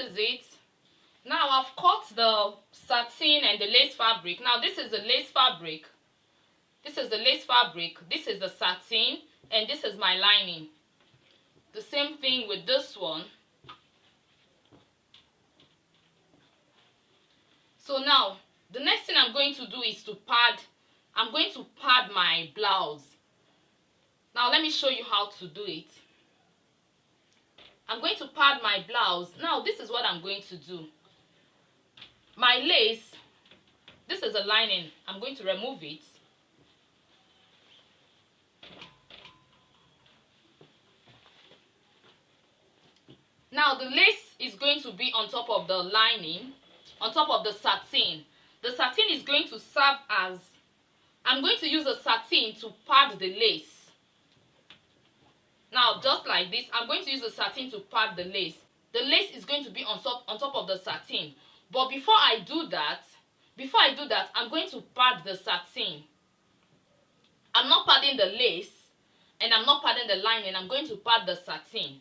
is it. Now I've cut the satin and the lace fabric. Now this is the lace fabric. This is the lace fabric. This is the satin, and this is my lining. The same thing with this one. So now the next thing I'm going to do is to pad. I'm going to pad my blouse. Now let me show you how to do it. I'm going to pad my blouse. Now this is what I'm going to do. My lace, this is a lining. I'm going to remove it. Now the lace is going to be on top of the lining, on top of the satin. The satin is going to serve as, I'm going to use the satin to pad the lace. Now just like this, I'm going to use the satin to pad the lace. The lace is going to be on top of the satin. But before I do that, I'm going to pad the satin. I'm not padding the lace and I'm not padding the lining. I'm going to pad the satin.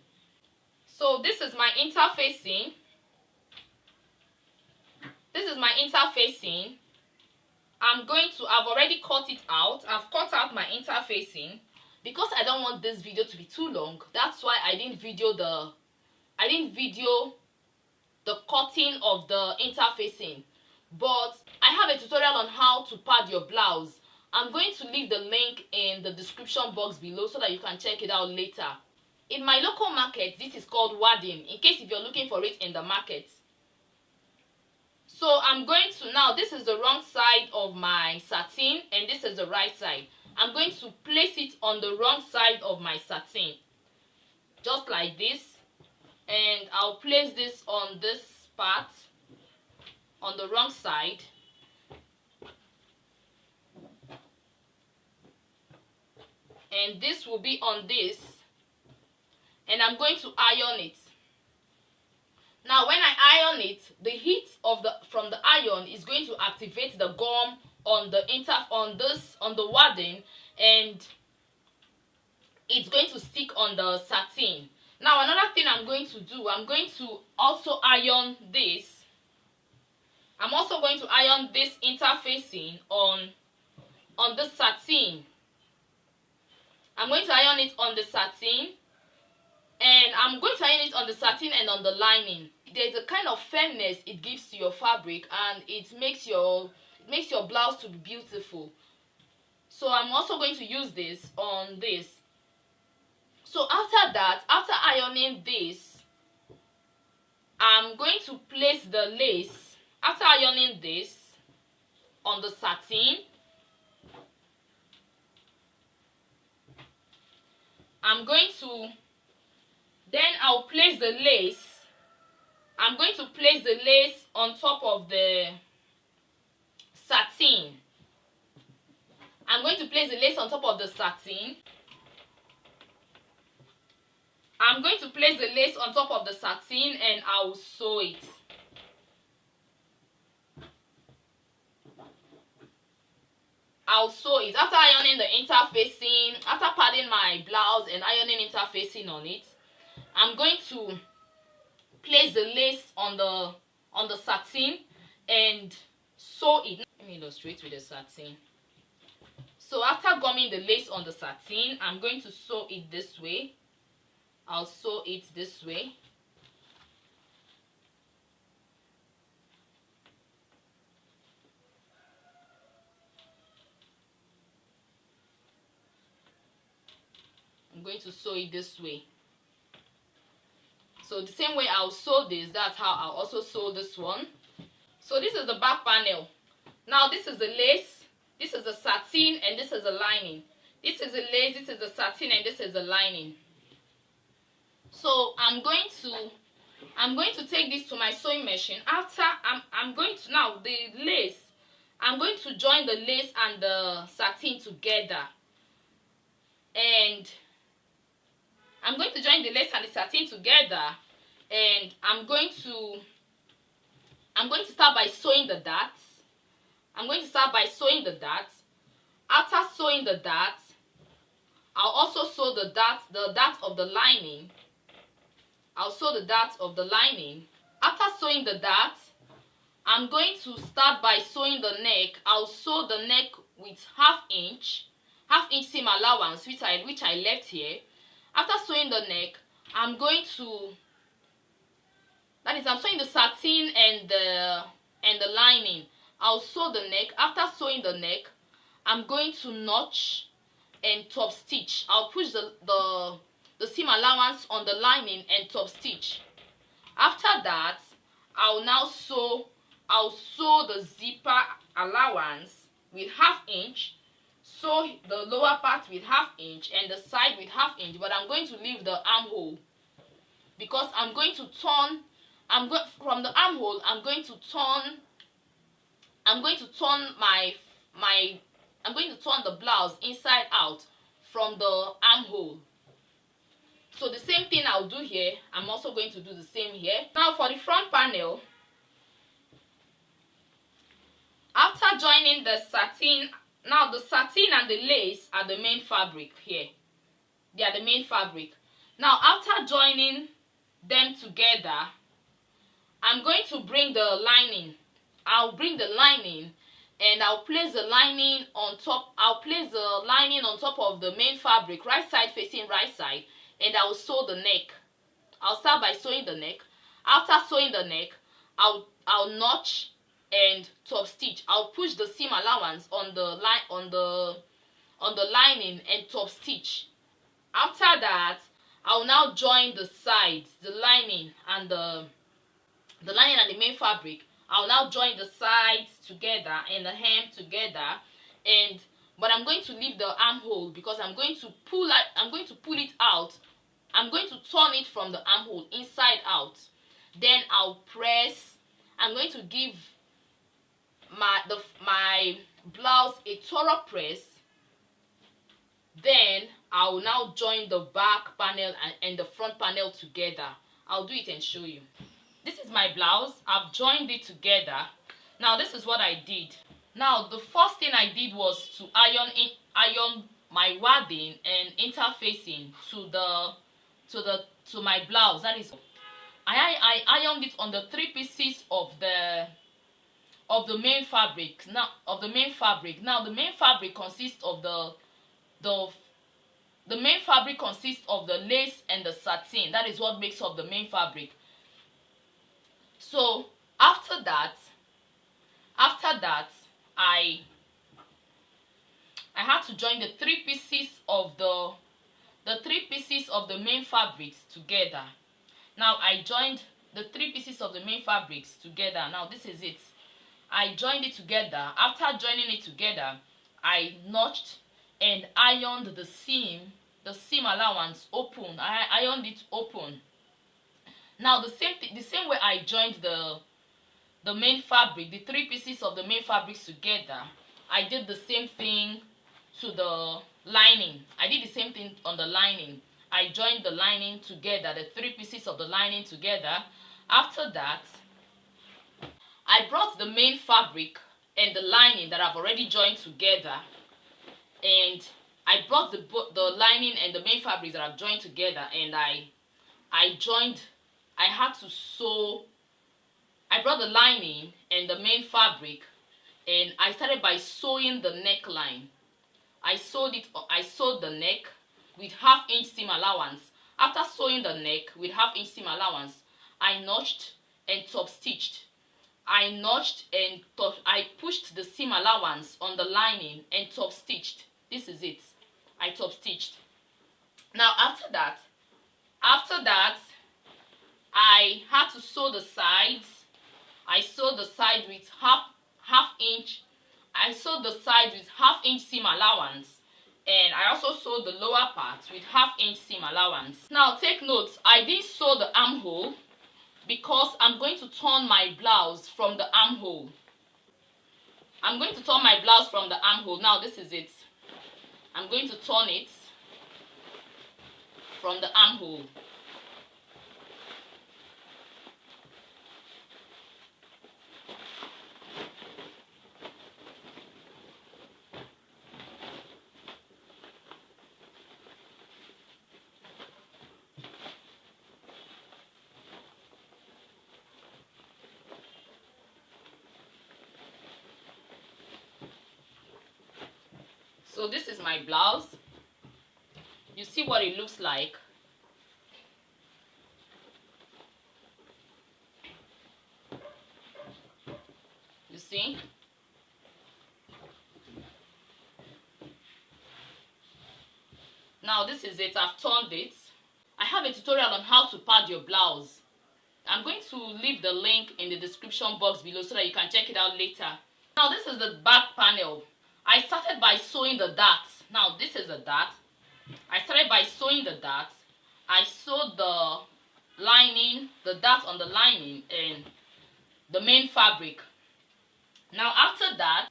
So this is my interfacing. This is my interfacing. I've already cut it out. I've cut out my interfacing because I don't want this video to be too long. That's why I didn't video the cutting of the interfacing. But I have a tutorial on how to pad your blouse. I'm going to leave the link in the description box below so that you can check it out later. In my local market, this is called wadding, in case if you're looking for it in the market. So I'm going to, now this is the wrong side of my satin and this is the right side. I'm going to place it on the wrong side of my satin. Just like this. And I'll place this on this part, on the wrong side. And this will be on this. And I'm going to iron it. Now when I iron it, the heat from the iron is going to activate the gum on the wadding, and it's going to stick on the satin. Now another thing I'm going to do, I'm going to also iron this. I'm also going to iron this interfacing on the satin. I'm going to iron it on the satin, and I'm going to iron it on the satin and on the lining. There's a kind of firmness it gives to your fabric, and it makes your blouse to be beautiful. So I'm also going to use this on this. So after that, after ironing this, I'm going to place the lace, after ironing this, on the satin. Then I'll place the lace. I'm going to place the lace on top of the satin. I'm going to place the lace on top of the satin. I'm going to place the lace on top of the satin and I'll sew it. I'll sew it. After ironing the interfacing, after padding my blouse and ironing interfacing on it, I'm going to place the lace on the satin and sew it. Let me illustrate with the satin. So after gumming the lace on the satin, I'm going to sew it this way. I'll sew it this way. I'm going to sew it this way. So the same way I'll sew this, that's how I'll also sew this one. So this is the back panel. Now this is the lace, this is the satin, and this is the lining. This is the lace, this is the satin, and this is the lining. So I'm going to take this to my sewing machine. After I'm going to, now the lace, I'm going to join the lace and the satin together. And I'm going to join the lace and the satin together, and I'm going to start by sewing the darts. I'm going to start by sewing the darts. After sewing the darts, I'll also sew the dart of the lining. I'll sew the dart of the lining, After sewing the dart, I'm going to start by sewing the neck. I'll sew the neck with half inch seam allowance which I left here. After sewing the neck, I'm sewing the satin and the lining. I'll sew the neck. After sewing the neck, I'm going to notch and top stitch. I'll push the seam allowance on the lining and top stitch. After that, I'll sew the zipper allowance with half inch, sew the lower part with half inch and the side with half inch, but I'm going to leave the armhole because I'm going to turn the blouse inside out from the armhole. So the same thing I'll do here, I'm also going to do the same here. Now for the front panel, after joining the satin, now the satin and the lace are the main fabric here. They are the main fabric. Now after joining them together, I'm going to bring the lining. I'll bring the lining and I'll place the lining on top. I'll place the lining on top of the main fabric, right side facing right side, and I'll sew the neck. I'll start by sewing the neck. After sewing the neck, I'll notch and top stitch. I'll push the seam allowance on the lining and top stitch. After that, I'll now join the sides, the lining and the main fabric. I'll now join the sides together and the hem together, but I'm going to leave the armhole because I'm going to pull it out. I'm going to turn it from the armhole inside out. Then I'll press. I'm going to give my blouse a thorough press. Then I will now join the back panel and the front panel together. I'll do it and show you. This is my blouse. I've joined it together. Now this is what I did. Now the first thing I did was to iron my wadding and interfacing to my blouse. That is, I ironed it on the 3 pieces of the main fabric. Now the main fabric consists of the main fabric consists of the lace and the satin. That is what makes up the main fabric. So after that, I had to join the 3 pieces of the main fabrics together. Now I joined the 3 pieces of the main fabrics together. Now this is it. I joined it together. After joining it together, I notched and ironed the seam allowance open. I ironed it open. Now the same way I joined the main fabric, the 3 pieces of the main fabrics together, I did the same thing to the lining. I did the same thing on the lining. I joined the lining together, the 3 pieces of the lining together. After that, I brought the main fabric and the lining that I've already joined together, and I brought the lining and the main fabrics that I've joined together, and I brought the lining and the main fabric, and I started by sewing the neckline. I sewed the neck with half-inch seam allowance. After sewing the neck with half-inch seam allowance, I notched and top stitched. I pushed the seam allowance on the lining and top stitched. This is it. I top stitched. Now after that, I had to sew the sides. I sewed the side with half-inch. I sewed the side with half-inch seam allowance, and I also sewed the lower part with half-inch seam allowance. Now take note, I didn't sew the armhole because I'm going to turn my blouse from the armhole. I'm going to turn my blouse from the armhole. Now this is it. I'm going to turn it from the armhole. my blouse. You see what it looks like. You see? Now this is it. I've turned it. I have a tutorial on how to pad your blouse. I'm going to leave the link in the description box below so that you can check it out later. Now this is the back panel. I started by sewing the darts. Now this is the dart. I started by sewing the dart. I sewed the lining, the dart on the lining and the main fabric. Now after that,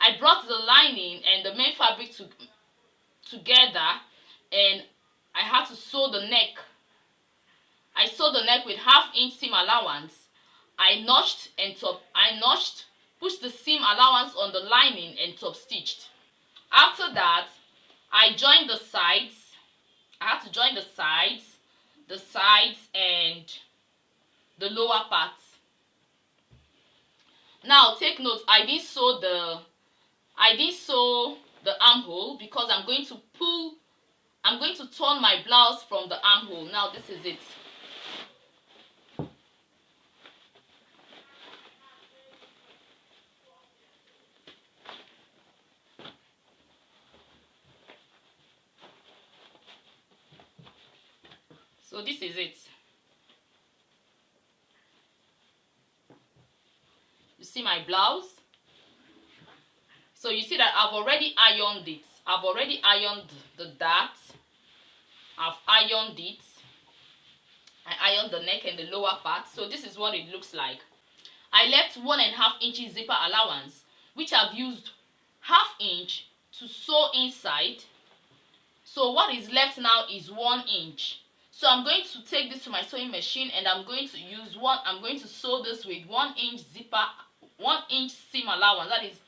I brought the lining and the main fabric together, and I had to sew the neck. I sewed the neck with 1/2 inch seam allowance. I notched, pushed the seam allowance on the lining and top stitched. After that, I joined the sides. I had to join the sides and the lower parts. Now take note, I didn't sew the armhole because I'm going to turn my blouse from the armhole. Now this is it. So this is it. You see my blouse? So you see that I've already ironed it. I've already ironed the dart. I've ironed it. I ironed the neck and the lower part. So this is what it looks like. I left 1.5 inches zipper allowance, which I've used 1/2 inch to sew inside. So what is left now is 1 inch. So I'm going to take this to my sewing machine and I'm going to sew this with 1 inch zipper, 1 inch seam allowance. That is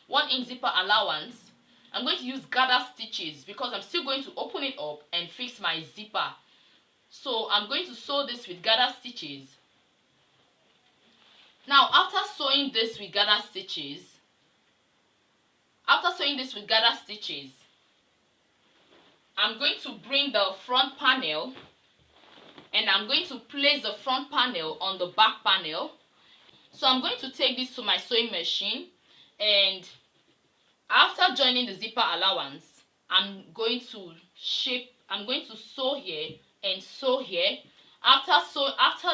1 inch zipper allowance. I'm going to use gather stitches because I'm still going to open it up and fix my zipper. So I'm going to sew this with gather stitches. Now after sewing this with gather stitches, I'm going to bring the front panel and I'm going to place the front panel on the back panel. So I'm going to take this to my sewing machine, and after joining the zipper allowance, I'm going to sew here and sew here. After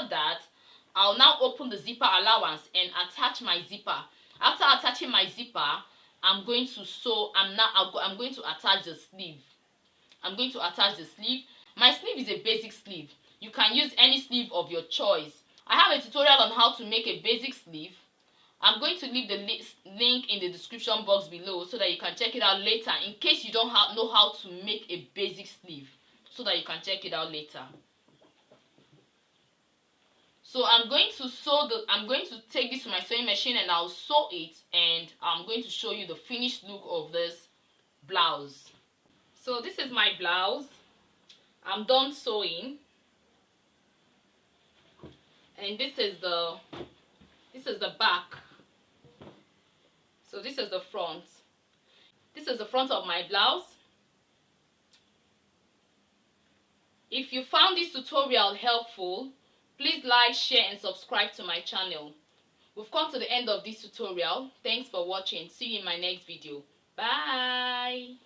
that, I'll now open the zipper allowance and attach my zipper. After attaching my zipper, I'm going to attach the sleeve. My sleeve is a basic sleeve. You can use any sleeve of your choice. I have a tutorial on how to make a basic sleeve. I'm going to leave the link in the description box below so that you can check it out later in case you don't know how to make a basic sleeve, so that you can check it out later. So I'm going to take this to my sewing machine and I'll sew it, and I'm going to show you the finished look of this blouse. So this is my blouse. I'm done sewing. And this is the back. So this is the front. This is the front of my blouse. If you found this tutorial helpful, please like, share and subscribe to my channel. We've come to the end of this tutorial. Thanks for watching. See you in my next video. Bye.